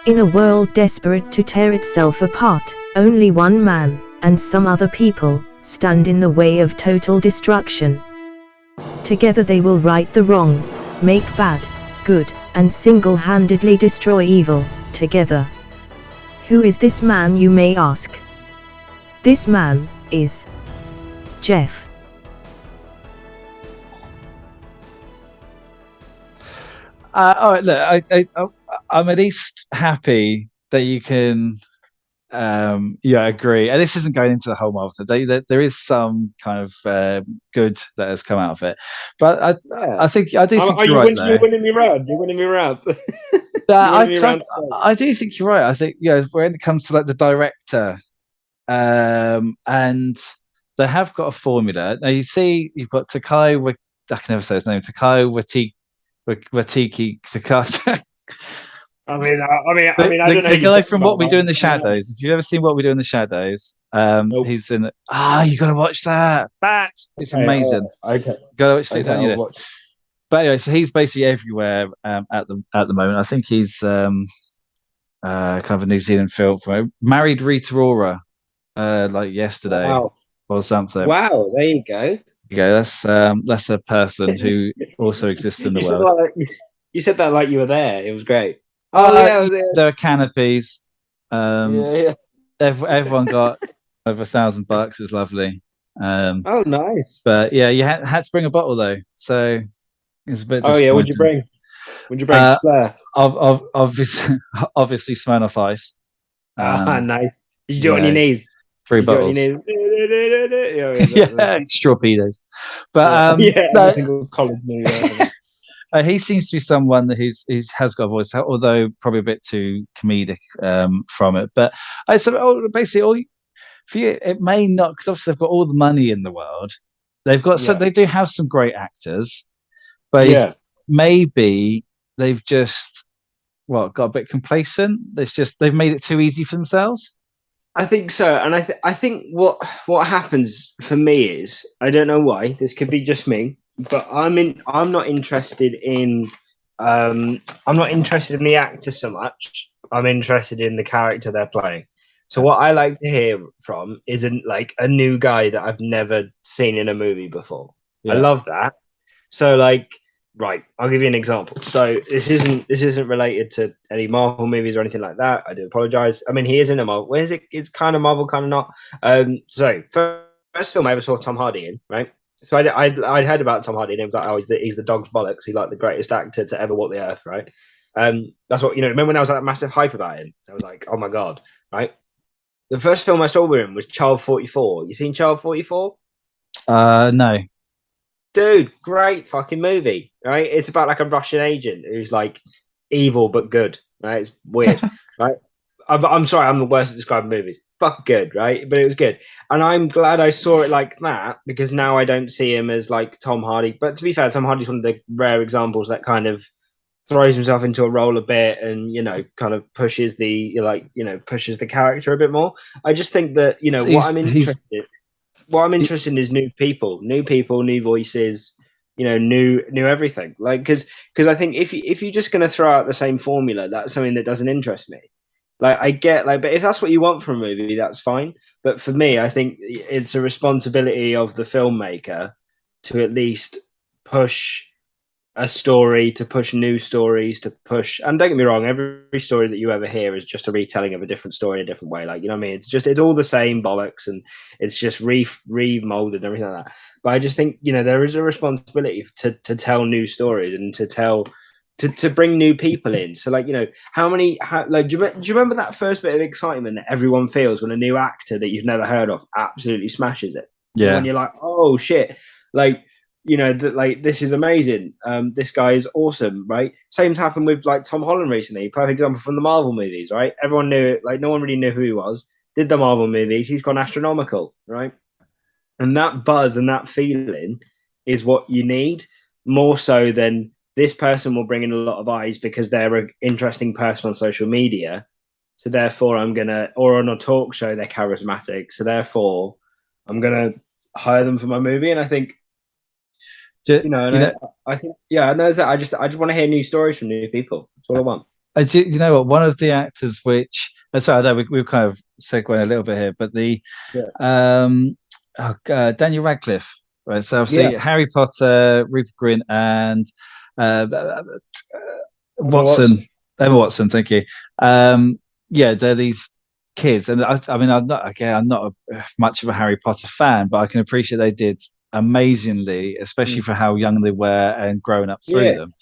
In a world desperate to tear itself apart, only one man, and some other people, stand in the way of total destruction. Together they will right the wrongs, make bad, good, and single-handedly destroy evil, together. Who is this man, you may ask? This man is Geoff. All right, look, I'm at least happy that you can, agree. And this isn't going into the whole Marvel thing. There is some kind of good that has come out of it, but I think I do think you're right. You're winning me round. You're winning me round. I do think you're right. I think when it comes to like the director, and they have got a formula. Now you see, you've got Takai. I can never say his name. Takai Watiki Takata. I don't know. The guy from What We Do in the Shadows. If you've ever seen What We Do in the Shadows, nope. He's in it. You got to watch that. It's amazing. Okay. Got to watch it. But anyway, so he's basically everywhere at the moment. I think he's kind of a New Zealand film. Married Rita Ora like yesterday or something. Wow, there you go. That's a person who also exists in the world. You said that like you were there. It was great. There were canopies. Everyone got over $1,000. It was lovely. Oh, nice. But yeah, you had to bring a bottle though, so it was a bit. Oh yeah, what'd you bring? Obviously Smirnoff Ice. Nice. Did you do it on your knees? 3 bottles. Straw pedos. But he seems to be someone that he has got a voice, although probably a bit too comedic from it. But basically, for you, it may not, because obviously they've got all the money in the world. They've got so they do have some great actors, but maybe they've just got a bit complacent. They've made it too easy for themselves. I think so, and I think what happens for me is, I don't know why, this could be just me, but I'm not interested in the actor so much. I'm interested in the character they're playing. So what I like to hear from isn't like a new guy that I've never seen in a movie before. I love that. So right, I'll give you an example. So this isn't related to any Marvel movies or anything like that. I do apologize. I mean, he is in a Marvel. Where is it? It's kind of Marvel, kind of not. So first film I ever saw Tom Hardy in, right? So I'd heard about Tom Hardy, and it was like, he's the dog's bollocks. He's like the greatest actor to ever walk the earth, right? That's what remember when there was that massive hype about him? I was like, oh my god, right? The first film I saw with him was Child 44. You seen Child 44? No. Dude, great fucking movie, right? It's about like a Russian agent who's like evil but good, right? It's weird, right? I'm sorry, I'm the worst at describing movies. Fuck good, right? But it was good. And I'm glad I saw it like that, because now I don't see him as like Tom Hardy. But to be fair, Tom Hardy's one of the rare examples that kind of throws himself into a role a bit and, kind of pushes the character a bit more. I just think that, what I'm interested in is new people, new voices, new everything. Like, because I think if you're just going to throw out the same formula, that's something that doesn't interest me. Like, I get but if that's what you want from a movie, that's fine. But for me, I think it's a responsibility of the filmmaker to at least push a story, to push new stories, to push. And don't get me wrong, every story that you ever hear is just a retelling of a different story in a different way. Like, you know what I mean? It's all the same bollocks, and it's just remolded and everything like that. But I just think, there is a responsibility to tell new stories and to bring new people in. So do you remember that first bit of excitement that everyone feels when a new actor that you've never heard of absolutely smashes it? Yeah. When you're like, oh shit, this is amazing. This guy is awesome, right? Same's happened with like Tom Holland recently. Perfect example from the Marvel movies, right? Everyone knew, no one really knew who he was. Did the Marvel movies, he's gone astronomical, right? And that buzz and that feeling is what you need, more so than this person will bring in a lot of eyes because they're an interesting person on social media. So therefore or on a talk show, they're charismatic. So therefore I'm going to hire them for my movie. And I think, I think, I just want to hear new stories from new people. That's what I want. You know what? One of the actors, which sorry, I know we've kind of segued a little bit here, but the Daniel Radcliffe, right? So obviously Harry Potter, Rupert Grint, and uh, Watson, Emma Watson. Thank you. They're these kids, and I mean, I'm not much of a Harry Potter fan, but I can appreciate they did amazingly, especially for how young they were and growing up through them.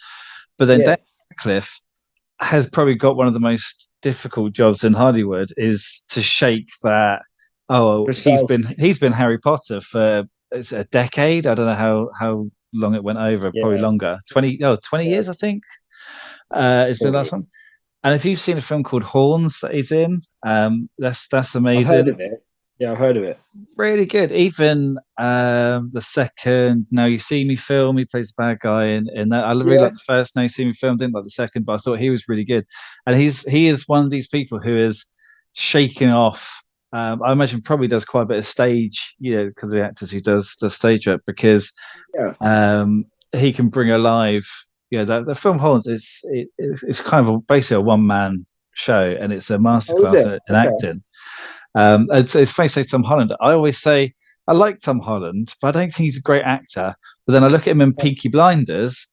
But then Daniel Radcliffe has probably got one of the most difficult jobs in Hollywood, is to shake that. Oh, he's been Harry Potter for it's a decade. I don't know how long it went over. Probably longer. 20 years, I think. It's been the last one. And if you've seen a film called Horns that he's in, that's amazing. I've heard of it. Yeah, I've heard of it. Really good. Even the second Now You See Me film, he plays the bad guy in that. I really like the first Now You See Me film, didn't like the second, but I thought he was really good. And he is one of these people who is shaking off. I imagine probably does quite a bit of stage, because of the actors who does stage work, because he can bring alive. The film Horns it's kind of basically a one-man show, and it's a masterclass in acting. It's funny to say Tom Holland. I always say I like Tom Holland, but I don't think he's a great actor. But then I look at him in Peaky Blinders,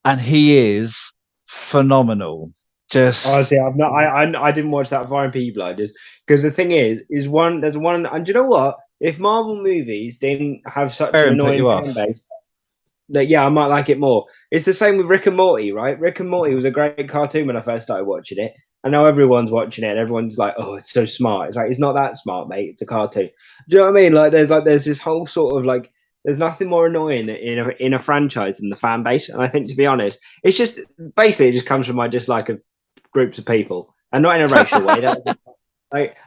and he is phenomenal. Just honestly, I didn't watch that far in Peaky Blinders, because the thing is there's one, and do you know what? If Marvel movies didn't have such an annoying fan base, I might like it more. It's the same with Rick and Morty, right? Rick and Morty was a great cartoon when I first started watching it, and now everyone's watching it and everyone's like, oh, it's so smart. It's like, it's not that smart, mate. It's a cartoon. Do you know what I mean? There's this whole sort of there's nothing more annoying in a franchise than the fan base. And I think, to be honest, it's just basically it just comes from my dislike of groups of people, and not in a racial way.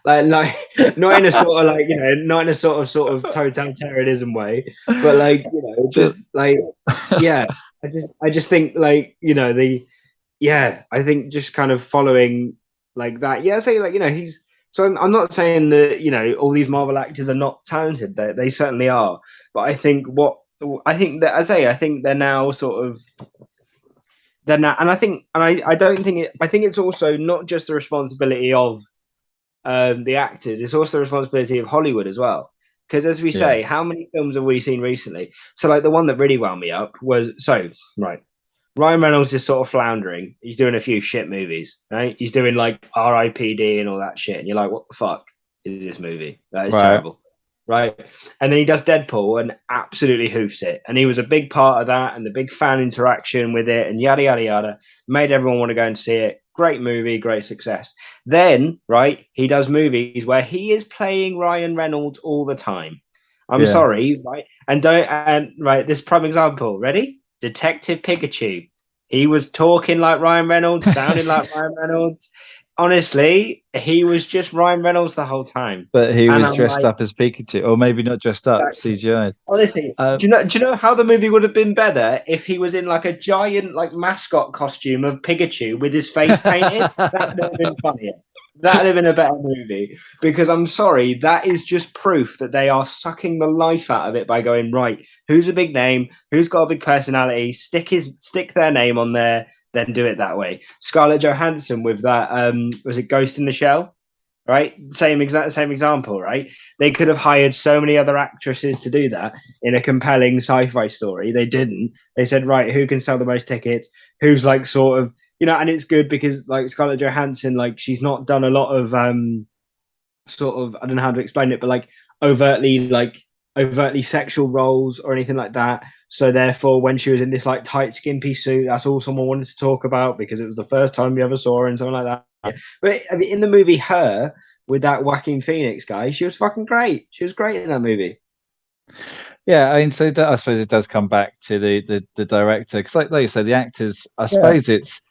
Not in a sort of not in a sort of totalitarianism way, but I just think I think just kind of following like that. Yeah, he's. So I'm not saying that all these Marvel actors are not talented. They certainly are, but I think I think they're now sort of. And I think it's also not just the responsibility of the actors, it's also the responsibility of Hollywood as well. Because as we say, how many films have we seen recently? So the one that really wound me up was Ryan Reynolds is sort of floundering. He's doing a few shit movies, right? He's doing R.I.P.D. and all that shit, and you're like, what the fuck is this movie? That is terrible. Right. And then he does Deadpool and absolutely hoofs it. And he was a big part of that, and the big fan interaction with it, and yada, yada, yada, made everyone want to go and see it. Great movie, great success. Then, he does movies where he is playing Ryan Reynolds all the time. I'm sorry, right? This prime example. Ready? Detective Pikachu. He was talking like Ryan Reynolds, sounding like Ryan Reynolds. Honestly, he was just Ryan Reynolds the whole time. But he was dressed up as Pikachu, or maybe not dressed up, CGI. Honestly, do you know how the movie would have been better if he was in a giant mascot costume of Pikachu with his face painted? That would have been funnier. That would have been a better movie. Because I'm sorry, that is just proof that they are sucking the life out of it by going, right, who's a big name, who's got a big personality, stick their name on there, then do it that way. Scarlett Johansson with that, was it Ghost in the Shell? Right? Same example, right? They could have hired so many other actresses to do that in a compelling sci-fi story. They didn't. They said, right, who can sell the most tickets? Who's sort of, and it's good because Scarlett Johansson, she's not done a lot of sort of, I don't know how to explain it, but overtly sexual roles or anything like that. So therefore, when she was in this tight skimpy suit, that's all someone wanted to talk about because it was the first time you ever saw her and something like that. Yeah. But I mean, in the movie Her, with that Joaquin Phoenix guy, she was fucking great. She was great in that movie. Yeah, I mean, so I suppose it does come back to the director, because like you said, the actors, I suppose it's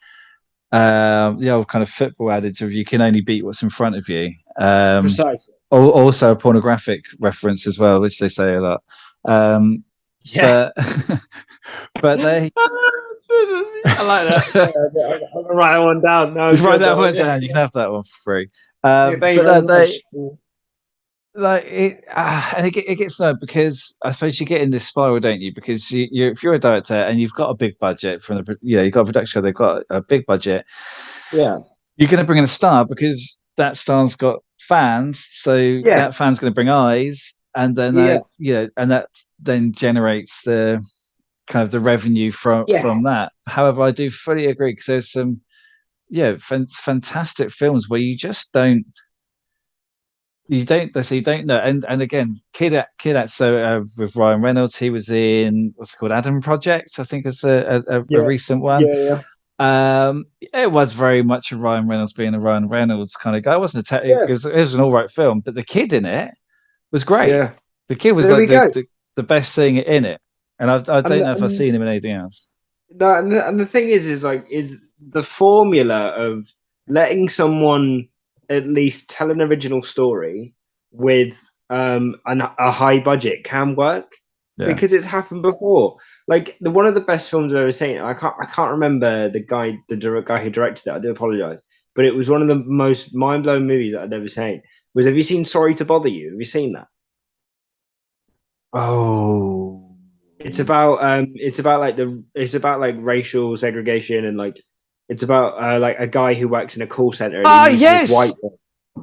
the old kind of football adage of you can only beat what's in front of you. Precisely. Also a pornographic reference as well, which they say a lot. But they. I like that. I'm gonna write that one down. No, write that one down. You can have that one for free. And it gets no, because I suppose you get in this spiral, don't you? Because if you're a director and you've got a big budget you've got a production, they've got a big budget, Yeah. you're going to bring in a star because that star's got fans, so that fan's going to bring eyes, and then and that then generates the kind of the revenue from that. However, I do fully agree because there's some fantastic films where you just don't know. And again, so with Ryan Reynolds, he was in what's it called, Adam Project, I think it's a recent one. It was very much a Ryan Reynolds being a Ryan Reynolds kind of guy. It wasn't it was an all right film, but the kid in it was great. The kid was the best thing in it, and I don't know if I've seen him in anything else. No, and the thing is the formula of letting someone at least tell an original story with a high budget can work because it's happened before. Like one of the best films I've ever seen. I can't remember the guy who directed it. I do apologize, but it was one of the most mind blowing movies that I'd ever seen. Have you seen Sorry to Bother You? Have you seen that? Oh. It's about like racial segregation and like it's about like a guy who works in a call center. And yes, white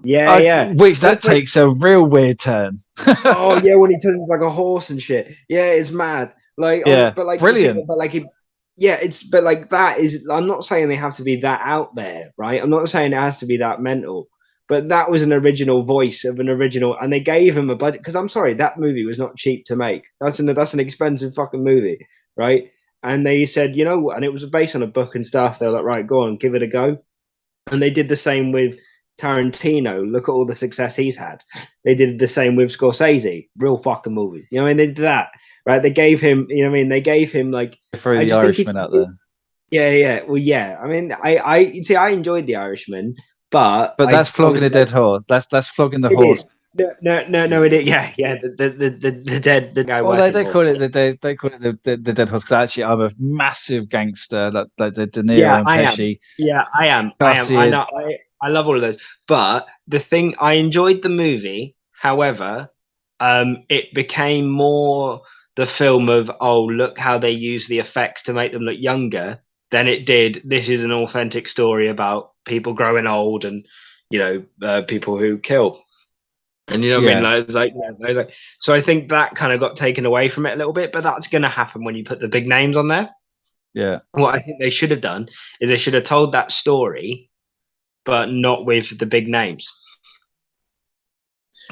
yeah. Which that takes a real weird turn. Oh yeah, when he turns into like a horse and shit. Yeah, it's mad. Like but like brilliant. But like but like that is. I'm not saying they have to be that out there, right? I'm not saying it has to be that mental. But that was an original voice of an original, and they gave him a budget. Because I'm sorry, that movie was not cheap to make. That's an expensive fucking movie, right? And they said, and it was based on a book and stuff. They're like, right, go on, give it a go. And they did the same with Tarantino. Look at all the success he's had. They did the same with Scorsese. Real fucking movies. You know what I mean? They did that, right? They gave him, They gave him like throw the Irishman out there. Yeah. Well, yeah. I mean, I see. I enjoyed The Irishman. But that's flogging a dead horse. That's flogging the horse. No, it is. Yeah. The guy. Well, they call it the dead horse because actually I'm a massive gangster, like the De Niro and Pesci. I am. I love all of those. But the thing, I enjoyed the movie. However, it became more the film of look how they use the effects to make them look younger than it did. This is an authentic story about people growing old and people who kill, and what I mean. Like, so I think that kind of got taken away from it a little bit, but that's going to happen when you put the big names on there. Yeah. What I think they should have done is they should have told that story, but not with the big names.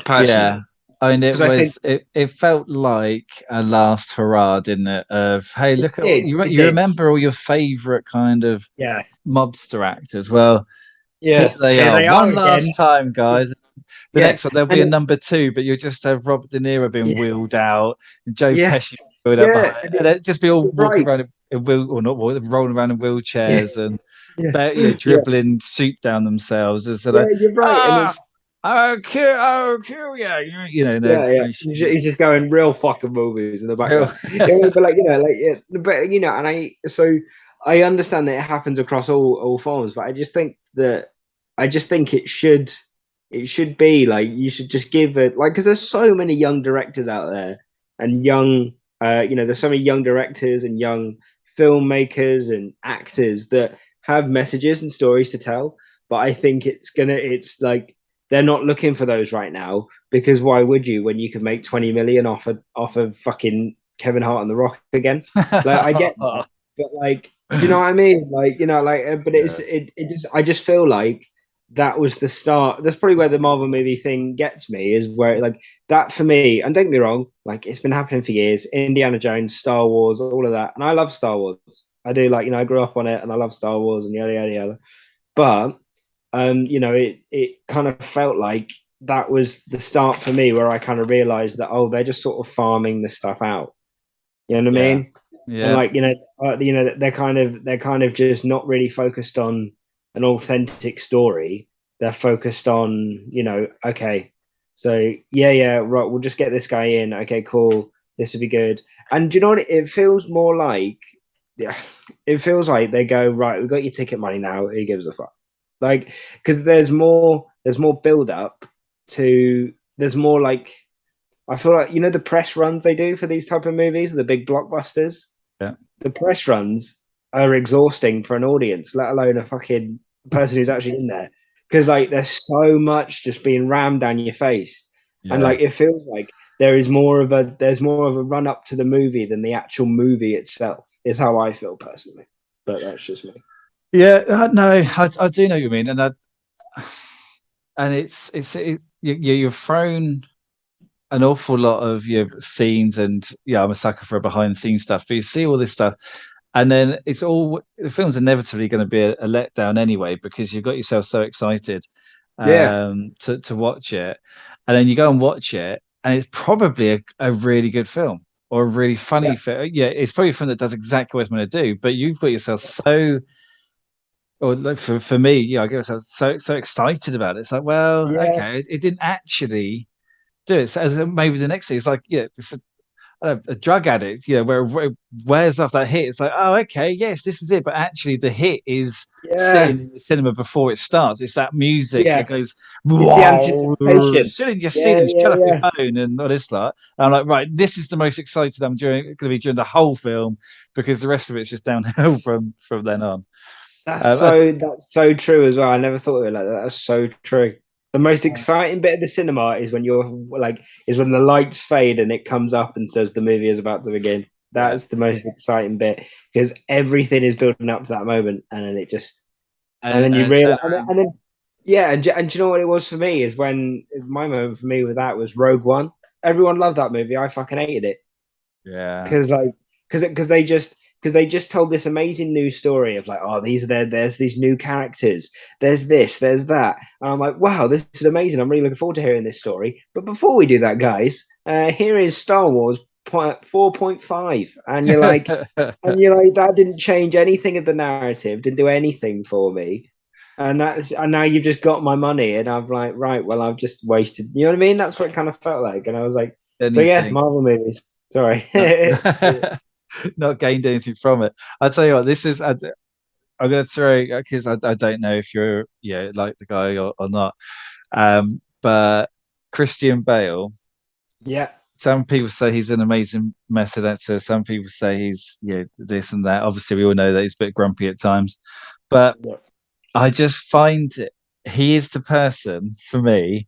Personally. Yeah. I mean, it felt like a last hurrah, didn't it? Of hey, look at you remember all your favorite kind of mobster actors. Well, here they are one last time, guys. The next one there'll be a number 2, but you'll just have Robert De Niro being wheeled out and Joe Pesci wheeled out behind, and it'd just be all walking around rolling around in wheelchairs and dribbling soup down themselves. You're right. And it's, I'll kill you. He's just going real fucking movies in the background. So I understand that it happens across all forms, but I just think it should be like you should just give it like because there's so many young directors out there and young there's so many young directors and young filmmakers and actors that have messages and stories to tell, but I think it's like they're not looking for those right now because why would you when you could make 20 million off of fucking Kevin Hart and The Rock again? Like I get that, but like do you know what I mean? Like but I just feel like that was the start. That's probably where the Marvel movie thing gets me, is where like that for me, and don't get me wrong, like it's been happening for years. Indiana Jones, Star Wars, all of that. And I love Star Wars. I do, like, I grew up on it and I love Star Wars and yada, yada, yada. But, it kind of felt like that was the start for me where I kind of realized that, they're just sort of farming this stuff out. You know what I mean? Yeah. And like, they're kind of just not really focused on an authentic story. They're focused on, okay, so right, we'll just get this guy in. Okay, cool, this would be good. And do you know what it feels more like? Yeah, it feels like they go, right, we've got your ticket money now, who gives a fuck? Like, because there's more build up to, there's more like, I feel like, the press runs they do for these type of movies, the big blockbusters. Yeah, the press runs are exhausting for an audience, let alone a fucking person who's actually in there, because like there's so much just being rammed down your face, and Yeah. like it feels like there's more of a run up to the movie than the actual movie itself. Is how I feel personally, but that's just me. Yeah, no, I do know what you mean, and you've thrown an awful lot of your scenes, and yeah, I'm a sucker for behind the scenes stuff. But you see all this stuff, and then the film's inevitably going to be a letdown anyway because you've got yourself so excited Yeah, to watch it, and then you go and watch it, and it's probably a really good film or a really funny yeah, film. Yeah, it's probably a film that does exactly what it's going to do, but you've got yourself so or like for me, yeah, I get myself so excited about it. It's like, well, yeah, okay, it didn't actually do it. So as maybe the next thing, it's like, yeah, it's a drug addict, where it wears off that hit. It's like, oh, okay, yes, this is it. But actually, the hit is yeah, sitting in the cinema before it starts. It's that music yeah. that goes, It's the wow, anticipation. sit in your seat Yeah, and yeah, shut off your yeah. phone and all this lot. And I'm like, right, this is the most excited I'm going to be during the whole film because the rest of it's just downhill from then on. I, That's so true as well. I never thought of it like that. That's so true. The most exciting bit of the cinema is when when the lights fade and it comes up and says the movie is about to begin. yeah, That's the most exciting bit because everything is building up to that moment, and then and then you and realize, turn around. and then yeah, and do you know what it was for me is when my moment for me with that was Rogue One. Everyone loved that movie. I fucking hated it Yeah. because because they just told this amazing new story of like, oh, there's these new characters, there's this, there's that, and I'm like, wow, this is amazing. I'm really looking forward to hearing this story. But before we do that, guys, here is Star Wars 4.5, and you're like, that didn't change anything of the narrative, didn't do anything for me. And now you've just got my money, and I'm like, right, well, I've just wasted. You know what I mean? That's what it kind of felt like, and I was like, so yeah, Anything. Marvel movies. Sorry. Not, not gained anything from it. I'll tell you what, I'm going to throw because I don't know if you're like the guy or not. But Christian Bale, Yeah. some people say he's an amazing method actor. Some people say he's this and that. Obviously, we all know that he's a bit grumpy at times, but Yeah. I just find he is the person for me.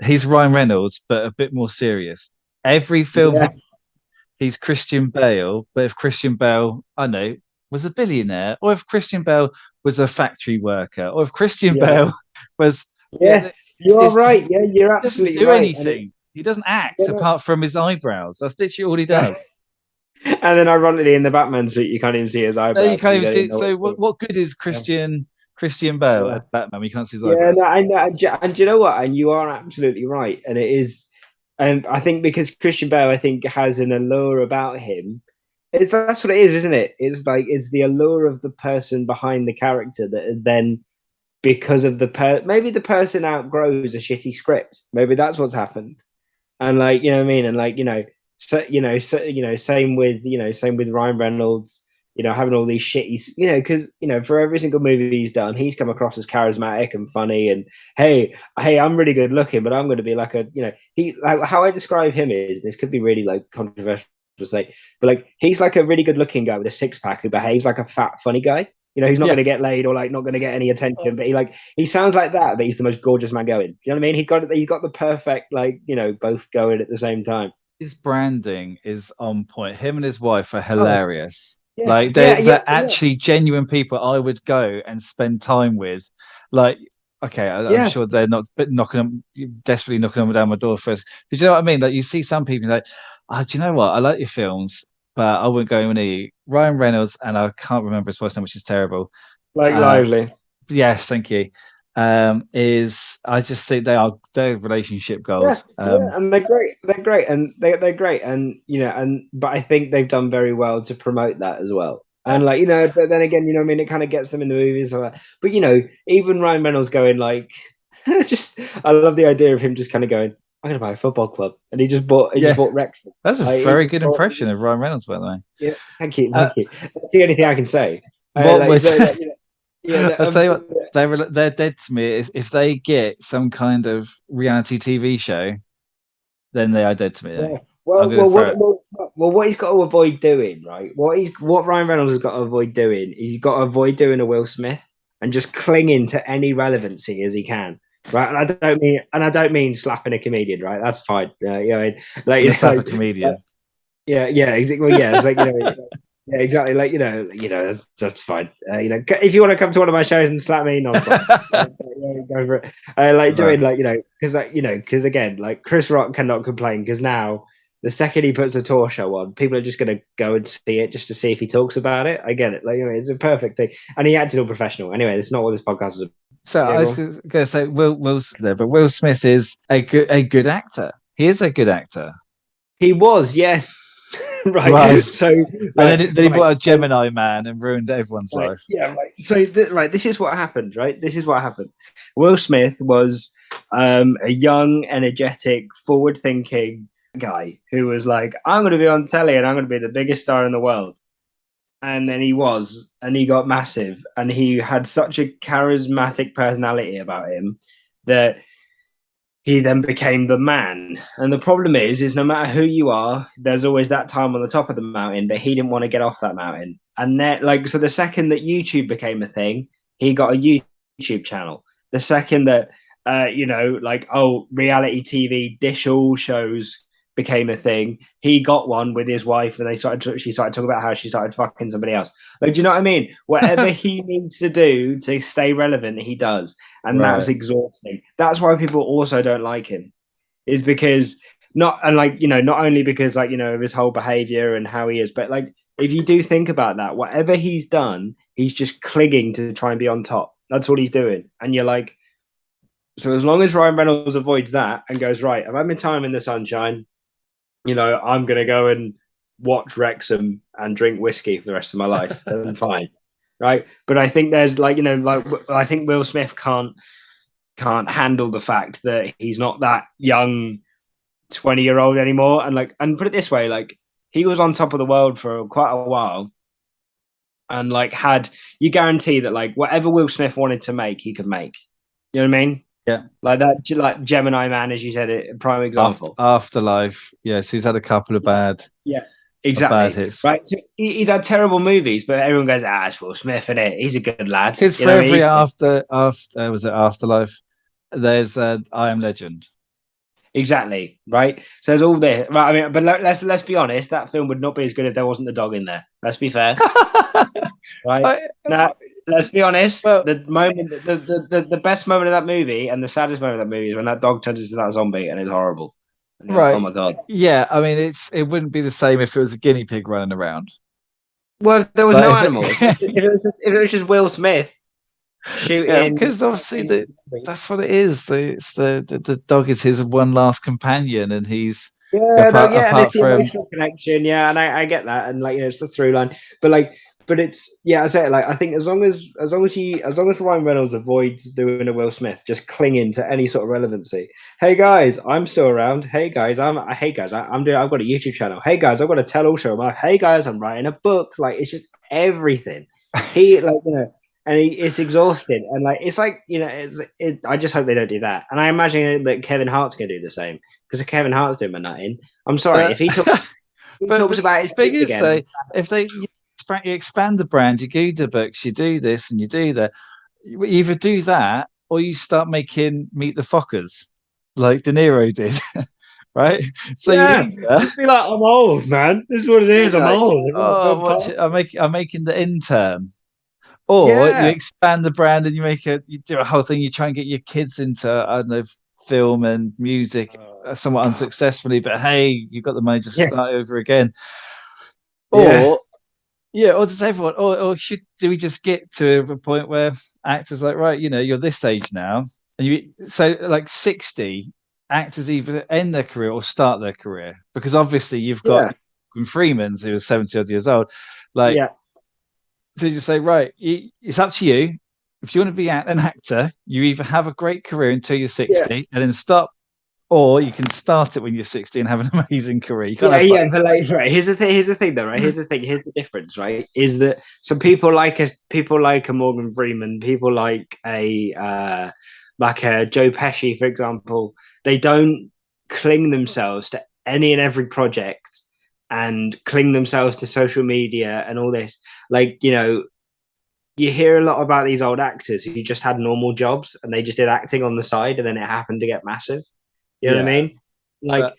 He's Ryan Reynolds, but a bit more serious. Every film Yeah. he's Christian Bale, but if Christian Bale, I know, was a billionaire, or if Christian Bale was a factory worker, or if Christian Yeah. Bale was, Yeah. You are right. Yeah, you're he doesn't absolutely do right. anything. He doesn't act Yeah, no, apart from his eyebrows. That's literally all he yeah. does. And then ironically in the Batman suit you can't even see his No, you eyebrows, so can't you even don't see even it. know what So he's doing. what good is Yeah. Christian Bale Yeah. as Batman? You can't see his Yeah, eyebrows. no, I know, and do you know what? And you are absolutely right. And it is, and I think because Christian Bale, I think, has an allure about him. That's what it is, isn't it? It's the allure of the person behind the character that then because of maybe the person outgrows a shitty script. Maybe that's what's happened. And like, you know what I mean? And like, same with Ryan Reynolds, having all these shitty, because for every single movie he's done, he's come across as charismatic and funny. And hey, I'm really good looking, but I'm going to be like he like how I describe him is this could be really like controversial to say, but like he's like a really good looking guy with a six pack who behaves like a fat funny guy. He's not Yeah, going to get laid or like not going to get any attention, but he sounds like that, but he's the most gorgeous man going. You know what I mean? He's got the perfect both going at the same time. his branding is on point. Him and his wife are Oh hilarious. yeah, Like yeah, yeah, they're actually genuine people I would go and spend time with. Like, okay, I'm yeah, sure they're not desperately knocking them down my door first. But you know what I mean? Like you see some people like, oh, do you know what? I like your films, but I wouldn't go near Ryan Reynolds, and I can't remember his first name, which is terrible. like Uh, Lively. yes, thank you. Is I just think their relationship Yeah, goals. yeah, and they're great. They're great, and they're great, and but I think they've done very well to promote that as well. Yeah. And like but then again, what I mean, it kind of gets them in the movies. But even Ryan Reynolds going like, just I love the idea of him just kind of going, I'm gonna buy a football club, and he just Yeah, bought Wrexham. that's a Like he very just good bought, impression of Ryan Reynolds, by the way. yeah, thank you, Uh, thank you. That's the only thing I can say. what Like was so, like, yeah, I'll tell you what they're dead to me is if they get some kind of reality TV show, then they are dead to me. yeah. I'm Well, going to throw it. what he's got to avoid doing, right? What Ryan Reynolds has got to avoid doing, he's got to avoid doing a Will Smith. and just clinging to any relevancy as he can. Right, and I don't mean slapping a comedian, right? That's fine. Like slap a comedian. Yeah, exactly. Well, yeah, it's like yeah, exactly. Like that's fine. If you want to come to one of my shows and slap me, no problem. Go for it. Because again, like Chris Rock cannot complain because now the second he puts a tour show on, people are just going to go and see it just to see if he talks about it. I get it. It's a perfect thing, and he acted all professional. Anyway, that's not what this podcast is about. So I was going to say Will Smith, but Will Smith is a good actor. He is a good actor. He was, yeah. Right. So, and then he brought a Gemini man and ruined everyone's life. Yeah. Right. So, this is what happened. Right. This is what happened. Will Smith was a young, energetic, forward-thinking guy who was like, "I'm going to be on telly and I'm going to be the biggest star in the world." And then he was, and he got massive, and he had such a charismatic personality about him that he then became the man. And the problem is no matter who you are, there's always that time on the top of the mountain, but he didn't want to get off that mountain. And then, so the second that YouTube became a thing, he got a YouTube channel. The second that, reality TV, Dish All shows became a thing, he got one with his wife, and she started talking about how she started fucking somebody else. Like, do you know what I mean? Whatever he needs to do to stay relevant, he does, and that's exhausting. That's why people also don't like him, is because not only because of his whole behavior and how he is, but if you do think about that, whatever he's done, he's just clinging to try and be on top. That's all he's doing, and you're like, so as long as Ryan Reynolds avoids that and goes, right, I've had my time in the sunshine. I'm going to go and watch Wrexham and drink whiskey for the rest of my life. Then fine. Right. But I think there's I think Will Smith can't handle the fact that he's not that young 20-year-old anymore. And put it this way, he was on top of the world for quite a while. And you guarantee that whatever Will Smith wanted to make, he could make. You know what I mean? Yeah, like Gemini Man, as you said, a prime example. Afterlife, yes, he's had a couple of bad, exactly, bad hits. Right, so he's had terrible movies, but everyone goes, it's Will Smith, isn't it? He's a good lad. Because for every after was it Afterlife? There's I Am Legend. Exactly, right. So there's all this, right? I mean, but let's be honest, that film would not be as good if there wasn't the dog in there. Let's be fair, right? Now, let's be honest. Well, the moment, the best moment of that movie and the saddest moment of that movie is when that dog turns into that zombie and it's horrible. And right? Like, oh my god. Yeah, I mean, it wouldn't be the same if it was a guinea pig running around. Well, if there was no animal. if it was just Will Smith shooting. Yeah, because obviously that's what it is. The dog is his one last companion, and he's apart and it's the from emotional connection. Yeah, and I get that, and it's the through line, but it's I say it I think as long as Ryan Reynolds avoids doing a Will Smith, just clinging to any sort of relevancy. Hey guys, I'm still around. Hey guys, I've got a YouTube channel. Hey guys, I've got a tell-all show. Hey guys, I'm writing a book. It's just everything. And it's exhausting, and I just hope they don't do that. And I imagine that Kevin Hart's going to do the same, because if Kevin Hart's doing my nutting, I'm sorry if he talks about his big again. If they you expand the brand, you do the books, you do this, and you do that. You either do that, or you start making Meet the Fockers, like De Niro did, right? So you just be like, I'm old, man. This is what it is. I'm old. I'm making The Intern. Or you expand the brand and you do a whole thing. You try and get your kids into, I don't know, film and music somewhat unsuccessfully, but hey, you've got the money to start over again. Or does everyone, or do we just get to a point where actors right, you're this age now, and 60 actors either end their career or start their career, because obviously you've got Freeman's who was 70 odd years old, So you just say, right, it's up to you. If you want to be an actor, you either have a great career until you're 60 and then stop, or you can start it when you're 60 and have an amazing career. You can't but here's the thing though, right? Here's the difference, right? Is that some people like a Morgan Freeman, people like a Joe Pesci, for example, they don't cling themselves to any and every project and cling themselves to social media and all this. you hear a lot about these old actors who just had normal jobs and they just did acting on the side, and then it happened to get massive. You know what I mean? Like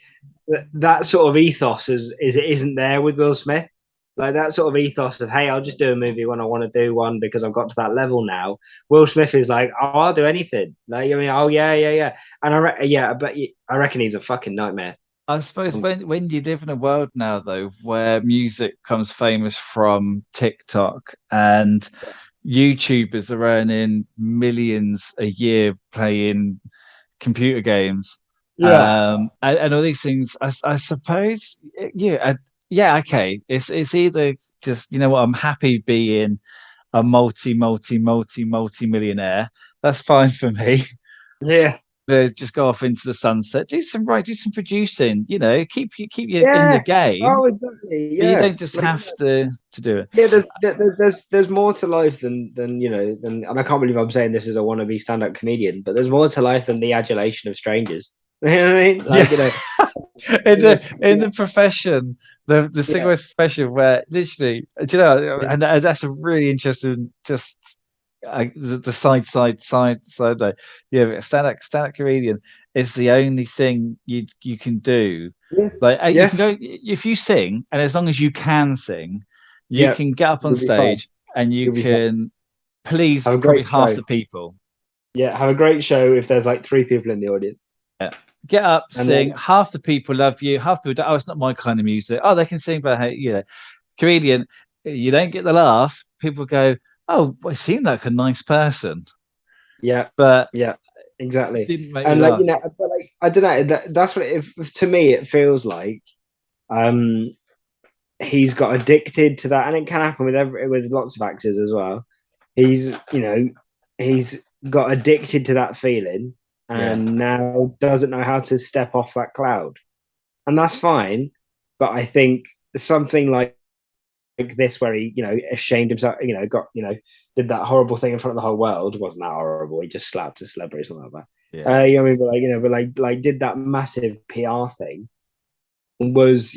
that sort of ethos is it isn't there with Will Smith. Like that sort of ethos of, hey, I'll just do a movie when I want to do one because I've got to that level now. Will Smith is like, oh, I'll do anything. Like, I mean, oh yeah. And I reckon he's a fucking nightmare. I suppose when you live in a world now, though, where music becomes famous from TikTok and YouTubers are earning millions a year playing computer games, and all these things, I suppose, yeah, okay. It's either just, you know what, I'm happy being a multi millionaire. That's fine for me. Yeah. Just go off into the sunset. Do some producing. You know, keep you in the game. Oh, exactly. Yeah, but you don't just have to do it. Yeah, there's more to life than and I can't believe I'm saying this as a wannabe stand-up comedian, but there's more to life than the adulation of strangers. You know what I mean? Like, in the profession, the cigarette profession, where literally, do you know, and that's a really interesting the side note. Yeah, a stand-up comedian is the only thing you can do. You can go if you sing, and as long as you can sing, you can get up on stage and you can please probably half the people. Yeah, have a great show if there's like 3 people in the audience. Yeah. Get up, sing. Half the people love you. Half the people, oh, it's not my kind of music. Oh, they can sing, but hey, comedian, you don't get the laughs. People go, oh, well, he seemed like a nice person. Yeah, but yeah, exactly. And like, but like, I don't know. That's what to me it feels like. He's got addicted to that, and it can happen with lots of actors as well. He's got addicted to that feeling, and now doesn't know how to step off that cloud, and that's fine. But I think something like this, where he ashamed himself, did that horrible thing in front of the whole world. It wasn't that horrible. He just slapped a celebrity, something like that. I mean, but did that massive PR thing. Was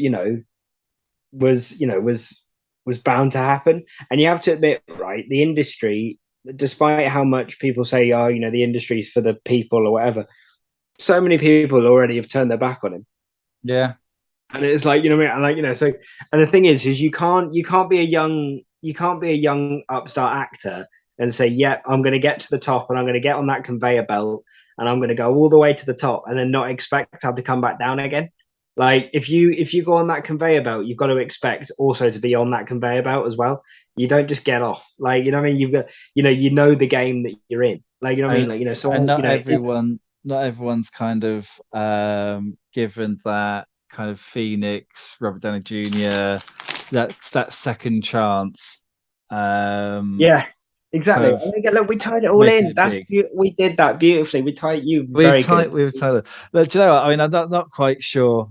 bound to happen. And you have to admit, right, the industry, despite how much people say, oh, the industry's for the people or whatever, so many people already have turned their back on him. Yeah. And it's like, so, and the thing is you can't be a young upstart actor and say, yeah, I'm going to get to the top and I'm going to get on that conveyor belt and I'm going to go all the way to the top and then not expect to have to come back down again. Like if you go on that conveyor belt, you've got to expect also to be on that conveyor belt as well. You don't just get off. Like, what I mean? You've got, the game that you're in. Like, what I mean? Like, so and not everyone's kind of given that kind of Phoenix, Robert Downey Jr. that second chance. Yeah. Exactly. Look, we tied it all in. We did that beautifully. We tied you. We've tied it. Look, do you know what? I mean, I'm not quite sure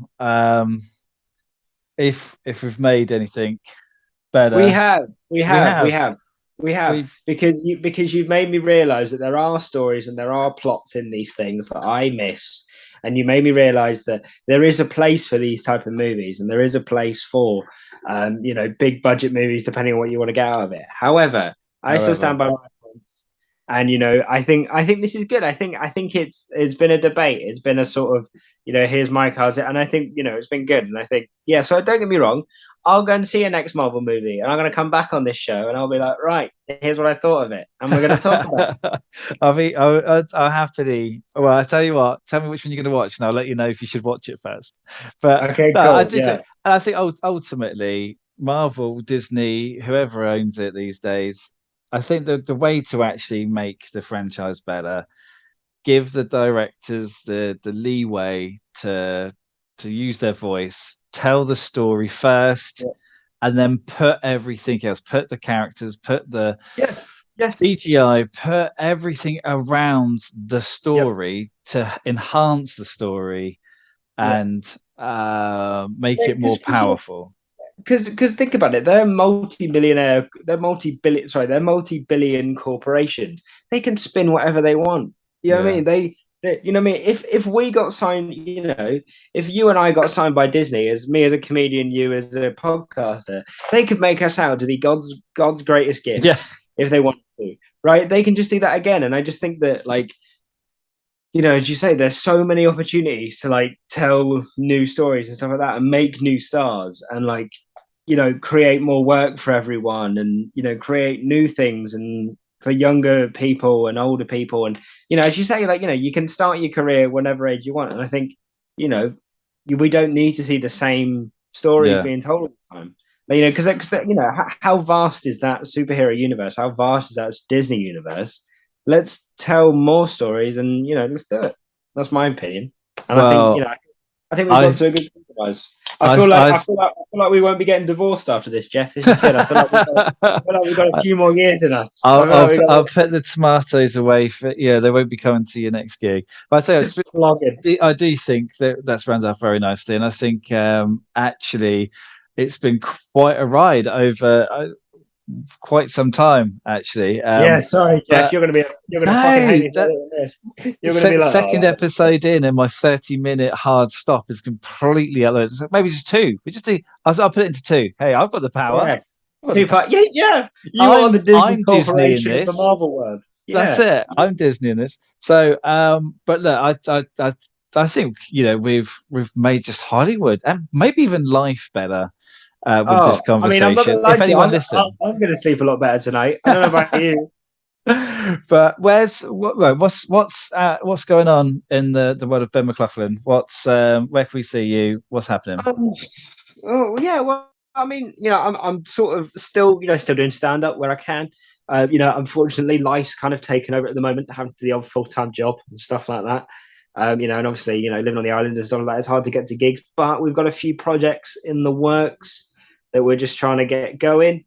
if we've made anything better. We have because you've made me realize that there are stories and there are plots in these things that I miss, and you made me realize that there is a place for these type of movies and there is a place for big budget movies, depending on what you want to get out of it. However, I still stand by my points, and I think this is good. I think it's been a debate. It's been a sort of here's my cards, and I think it's been good. And I think So don't get me wrong, I'll go and see a next Marvel movie, and I'm going to come back on this show, and I'll be like, right, here's what I thought of it, and we're going to talk about it. I'll happily. Well, I tell you what. Tell me which one you're going to watch, and I'll let you know if you should watch it first. But okay, cool. I think ultimately, Marvel, Disney, whoever owns it these days, I think the way to actually make the franchise better, give the directors the leeway to use their voice, tell the story first, and then put everything else, put the characters, put the CGI, put everything around the story to enhance the story and make it more powerful. Because think about it, they're multi-billion corporations. They can spin whatever they want. You know what I mean? They what I mean? If we got signed, if you and I got signed by Disney, as me as a comedian, you as a podcaster, they could make us out to be God's greatest gift. Yeah. if they want to, right? They can just do that again. And I just think that, like, you know, as you say, there's so many opportunities to like tell new stories and stuff like that, and make new stars, and like, you know, create more work for everyone, and you know, create new things, and for younger people and older people, and you know, as you say, like, you know, you can start your career whenever age you want, and I think, you know, we don't need to see the same stories being told all the time. Like, you know, because you know, how vast is that superhero universe? How vast is that Disney universe? Let's tell more stories, and you know, let's do it. That's my opinion, and I think, you know, I think we've got to a good compromise. I feel like we won't be getting divorced after this, Geoff. This is good. I feel like we've got a few more years in us. I'll put the tomatoes away for they won't be coming to your next gig. But I tell you, I do think that's rounded off very nicely, and I think actually it's been quite a ride over quite some time, actually. Sorry, Geoff, you're going to fucking hate this. You're going to be like, second episode in, and my 30-minute hard stop is completely outloaded. So maybe just two. I'll put it into two. Hey, I've got the power. Yeah. Two part. Yeah. You are the Disney Corporation of the Marvel world. Yeah. That's it. I'm Disney in this. So, but look, I think, you know, we've made just Hollywood and maybe even life better. With this conversation, if anyone listens, I'm going to sleep a lot better tonight. I don't know about you, but what's going on in the world of Ben McLaughlin? Where can we see you? What's happening? Well, I mean, you know, I'm sort of still doing stand up where I can. You know, unfortunately, life's kind of taken over at the moment, having to do the old full-time job and stuff like that. You know, and obviously, you know, living on the island and stuff like that, it's hard to get to gigs. But we've got a few projects in the works that we're just trying to get going.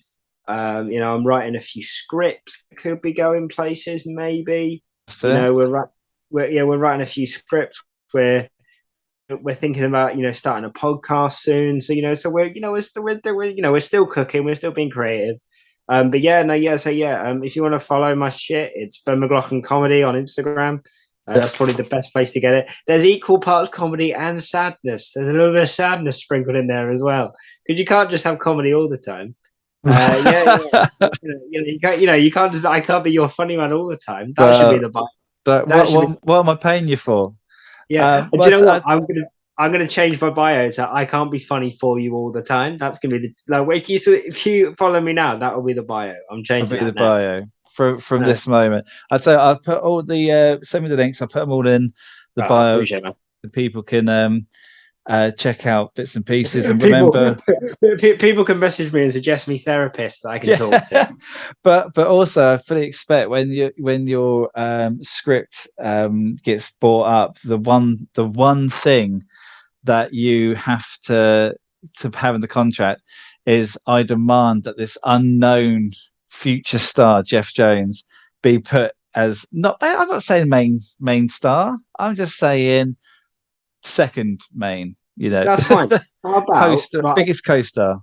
You know, I'm writing a few scripts that could be going places, maybe. You know, we're writing a few scripts. We're thinking about, you know, starting a podcast soon. So, you know, we're still cooking, we're still being creative. But if you want to follow my shit, it's Ben McLaughlin Comedy on Instagram. That's probably the best place to get it. There's equal parts comedy and sadness. There's a little bit of sadness sprinkled in there as well, because you can't just have comedy all the time. You can't just. I can't be your funny man all the time. That should be the bio. What am I paying you for? Yeah, do you know what? I'm gonna change my bio so I can't be funny for you all the time. That's gonna be if you follow me now, that will be the bio. I'm changing the bio. From this moment, I'll put all the send me the links. I'll put them all in the bio. So people can check out bits and pieces. And remember, people can message me and suggest me therapists that I can talk to. but also, I fully expect when your script gets brought up, the one thing that you have to have in the contract is, I demand that this unknown future star Geoff Jones be put as I'm not saying main star. I'm just saying second main. You know, that's fine. How about biggest co-star?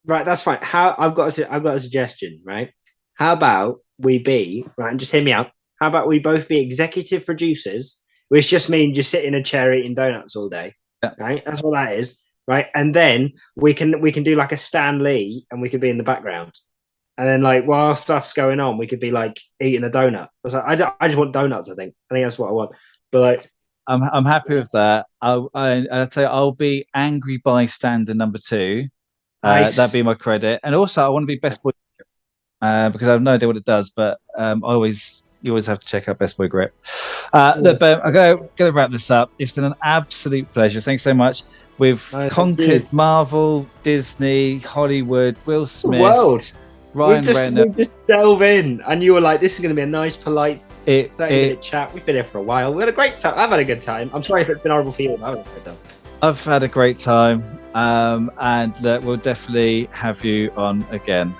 Right, that's fine. I've got a suggestion. Right, how about we be right? And just hear me out. How about we both be executive producers, which just means just sit in a chair eating donuts all day. Yeah. Right, that's what that is. Right, and then we can do like a Stan Lee, and we could be in the background. And then, like, while stuff's going on, we could be like eating a donut. I just want donuts. I think that's what I want. But like, I'm happy with that. I'll tell you, I'll be angry bystander number 2. Nice. That'd be my credit. And also, I want to be best boy because I have no idea what it does. But you always have to check out Best Boy Grip. Look, Ben, I'm going to wrap this up. It's been an absolute pleasure. Thanks so much. We've conquered Marvel, Disney, Hollywood, Will Smith, the world. Ryan Reynolds. We just delve in, and you were like, "This is going to be a nice, polite 30-minute chat." We've been here for a while. We had a great time. I've had a good time. I'm sorry if it's been horrible for you. I've had a great time, and we'll definitely have you on again.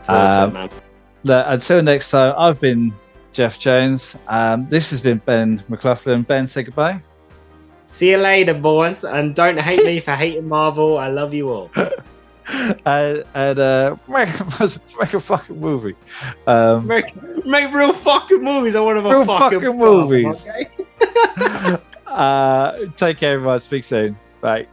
Until next time, I've been Geoff Jones. This has been Ben McLaughlin. Ben, say goodbye. See you later, boys, and don't hate me for hating Marvel. I love you all. and make a fucking movie. Make real fucking movies. I want to real fucking movies. Okay? Take care, everyone. Speak soon. Bye.